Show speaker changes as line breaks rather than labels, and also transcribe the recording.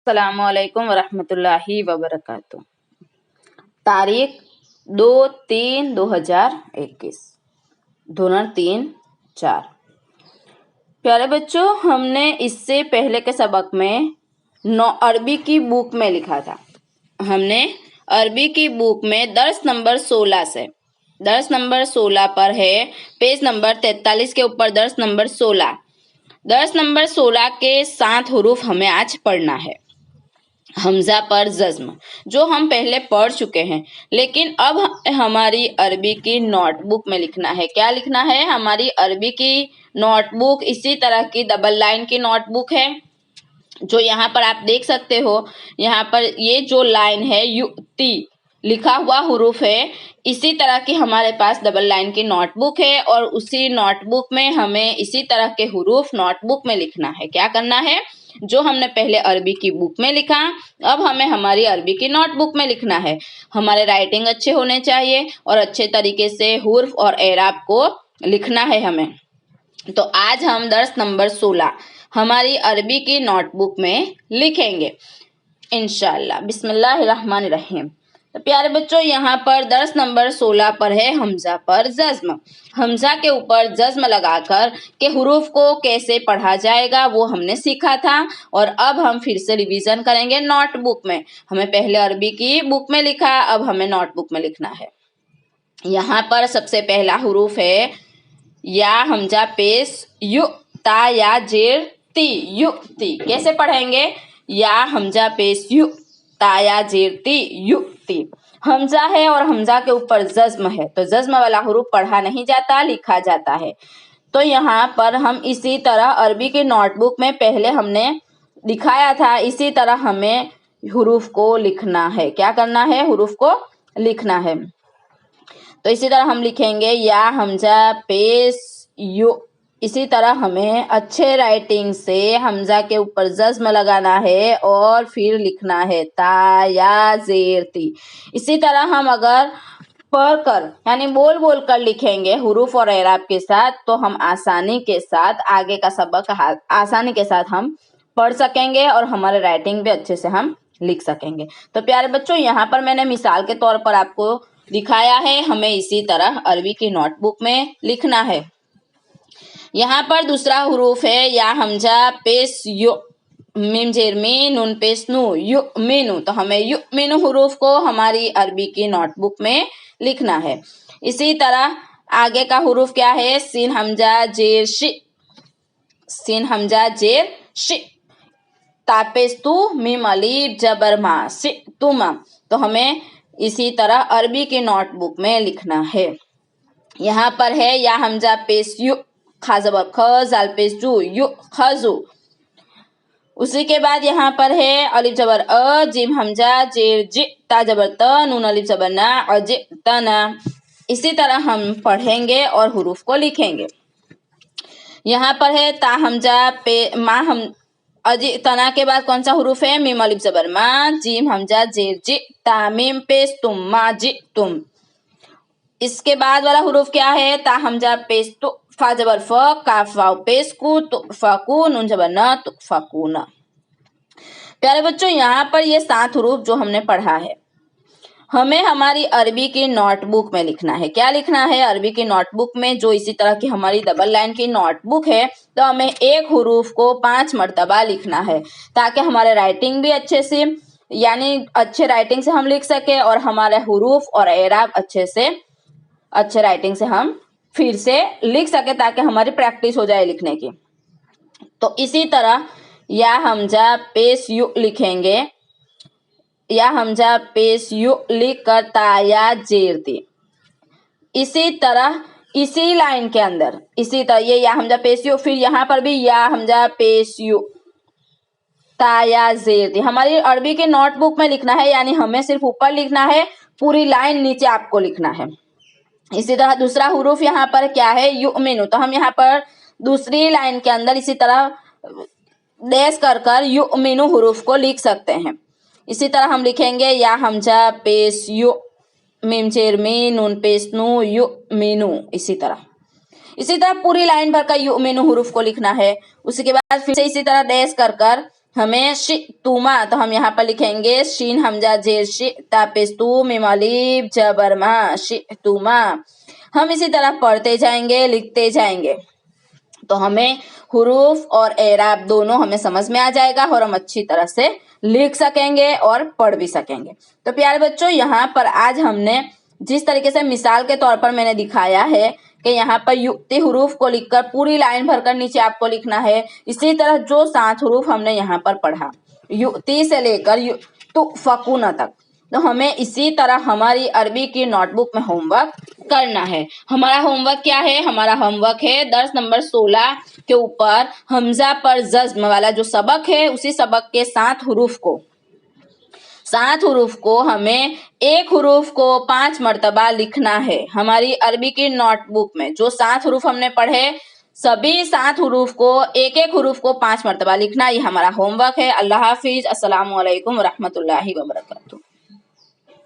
अस्सलाम वालेकुम वरहमतुल्लाहि वबरकातुह। तारीख 2/3/2021, धुनर 3/4। प्यारे बच्चों, हमने इससे पहले के सबक में अरबी की बुक में लिखा था। हमने अरबी की बुक में दर्स नंबर 16 से दर्स नंबर 16 पर है, पेज नंबर 43 के ऊपर दर्स नंबर 16। दर्स नंबर 16 के 7 हुरूफ हमें आज पढ़ना है। हमजा पर जज्म, जो हम पहले पढ़ चुके हैं, लेकिन अब हमारी अरबी की नोटबुक में लिखना है। क्या लिखना है? हमारी अरबी की नोटबुक इसी तरह की डबल लाइन की नोटबुक है, जो यहाँ पर आप देख सकते हो। यहाँ पर ये जो लाइन है युक्ति लिखा हुआ हुरूफ है, इसी तरह की हमारे पास डबल लाइन की नोटबुक है और उसी नोटबुक में हमें इसी तरह के हुरूफ नोटबुक में लिखना है। क्या करना है? जो हमने पहले अरबी की बुक में लिखा, अब हमें हमारी अरबी की नोटबुक में लिखना है। हमारे राइटिंग अच्छे होने चाहिए और अच्छे तरीके से हुर्फ और एराब को लिखना है हमें। तो आज हम दर्स नंबर 16 हमारी अरबी की नोटबुक में लिखेंगे इंशाअल्लाह। बिस्मिल्लाहिर्रहमानिर्रहीम। तो प्यारे बच्चों, यहाँ पर दर्स नंबर 16 पर है हमजा पर जज्म। हमजा के ऊपर जज्म लगाकर के हुरूफ को कैसे पढ़ा जाएगा वो हमने सीखा था, और अब हम फिर से रिवीजन करेंगे नोटबुक में। हमें पहले अरबी की बुक में लिखा, अब हमें नोटबुक में लिखना है। यहाँ पर सबसे पहला हुरूफ है या हमजा पेश यु ता या जेर ती, युक्ति। कैसे पढ़ेंगे? या हमजा पेश यु ता या जेर ती, युक्ति। हमजा है और हमजा के ऊपर जज्म है, तो जज्म वाला हुरूफ पढ़ा नहीं जाता, लिखा जाता है। तो यहाँ पर हम इसी तरह अरबी की नोटबुक में पहले हमने दिखाया था, इसी तरह हमें हुरूफ को लिखना है। क्या करना है? हुरूफ को लिखना है। तो इसी तरह हम लिखेंगे या हमजा पेश यु। इसी तरह हमें अच्छे राइटिंग से हमजा के ऊपर जज्म लगाना है और फिर लिखना है ता या जेर ती। इसी तरह हम अगर पढ़ कर यानी बोल बोल कर लिखेंगे हुरूफ और एराब के साथ, तो हम आसानी के साथ आगे का सबक आसानी के साथ हम पढ़ सकेंगे और हमारे राइटिंग भी अच्छे से हम लिख सकेंगे। तो प्यारे बच्चों, यहाँ पर मैंने मिसाल के तौर पर आपको दिखाया है, हमें इसी तरह अरबी की नोटबुक में लिखना है। यहाँ पर दूसरा हुरूफ है या हमजा पेश यु, मीम जेर मी, नून पेश नू, यु मीनू। तो हमें यु मीनू हुरूफ को हमारी अरबी की नोटबुक में लिखना है। इसी तरह आगे का हुरूफ क्या है? सीन हमजा जेर शी, सीन हमजा जेर शी, तापेश तू, मीम अलीफ जबर मा, शी तुमा। तो हमें इसी तरह अरबी की नोटबुक में लिखना है। यहाँ पर है या हमजा पेश यु, खा जबर ख, जाल पेश जू, यु खजू। उसी के बाद यहाँ पर है अलिफ जबर अ, जिम हमजा जेर जी, ता जबर त, नून अलिफ जबर ना, अज तना। इसी तरह हम पढ़ेंगे और हुरूफ को लिखेंगे। यहाँ पर है ता हमजा पे मा, हम अजी तना के बाद कौन सा हुरूफ है? मीम अलिफ जबर मा, जीम हमजा जेर जी, ता मीम पेश तुम, मा जी तुम। इसके बाद वाला हुरूफ क्या है? ता हमजा पेश तु, फा जबर फ, काफ वाव पेश कु, तु फकू, नून जबर न, तु फकू न। प्यारे बच्चों, यहाँ पर ये 7 हुरूफ जो हमने पढ़ा है, हमें हमारी अरबी की नोटबुक में लिखना है। क्या लिखना है? अरबी की नोटबुक में, जो इसी तरह की हमारी डबल लाइन की नोटबुक है, तो हमें एक हुरूफ को 5 मर्तबा लिखना है, ताकि हमारे राइटिंग भी अच्छे से यानी अच्छे राइटिंग से हम लिख सके और हमारे हुरूफ और एराब अच्छे राइटिंग से हम फिर से लिख सके, ताकि हमारी प्रैक्टिस हो जाए लिखने की। तो इसी तरह या हमजा पेश यु लिखेंगे, या हमजा पेश यु लिख कर ता या जेर ती। इसी तरह इसी लाइन के अंदर इसी तरह ये या हमजा पेश यु, फिर यहाँ पर भी या हमजा पेश यु ता या जेर ती। हमारी अरबी के नोटबुक में लिखना है, यानी हमें सिर्फ ऊपर लिखना है, पूरी लाइन नीचे आपको लिखना है। इसी तरह दूसरा हुरूफ यहाँ पर क्या है? युमिनु। तो हम यहाँ पर दूसरी लाइन के अंदर इसी तरह डैश कर कर युमिनु हुरूफ को लिख सकते हैं। इसी तरह हम लिखेंगे या हमजा पेश यु, मीम जेर मी, नून पेश नू, युमिनु। इसी तरह पूरी लाइन भर का युमिनु हुरूफ को लिखना है। उसी के बाद फिर से इसी तरह डैश कर कर हमें शितुमा, तो हम यहाँ पर लिखेंगे शीन हमजा जेर शि तापेस तू मीम अलीफ जबर मा शितुमा। हम इसी तरह पढ़ते जाएंगे, लिखते जाएंगे, तो हमें हुरूफ और एराब दोनों हमें समझ में आ जाएगा और हम अच्छी तरह से लिख सकेंगे और पढ़ भी सकेंगे। तो प्यारे बच्चों, यहाँ पर आज हमने जिस तरीके से मिसाल के तौर पर मैंने दिखाया है कि यहाँ पर युक्ति हुरूफ को लिखकर पूरी लाइन भरकर नीचे आपको लिखना है, इसी तरह जो 7 हुरूफ हमने यहाँ पर पढ़ा युक्ति से लेकर तुफकुन तक, तो हमें इसी तरह हमारी अरबी की नोटबुक में होमवर्क करना है। हमारा होमवर्क क्या है? हमारा होमवर्क है दर्स नंबर 16 के ऊपर हमजा पर जज्म वाला जो सबक है, उसी सबक के 7 हुरूफ को हमें एक हुरूफ को 5 मर्तबा लिखना है। हमारी अरबी की नोटबुक में जो 7 हुरूफ हमने पढ़े, सभी 7 हुरूफ को एक एक हुरूफ को 5 मर्तबा लिखना, ये हमारा होमवर्क है। अल्लाह हाफिज। अस्सलामु अलैकुम व रहमतुल्लाहि व बरकातहू।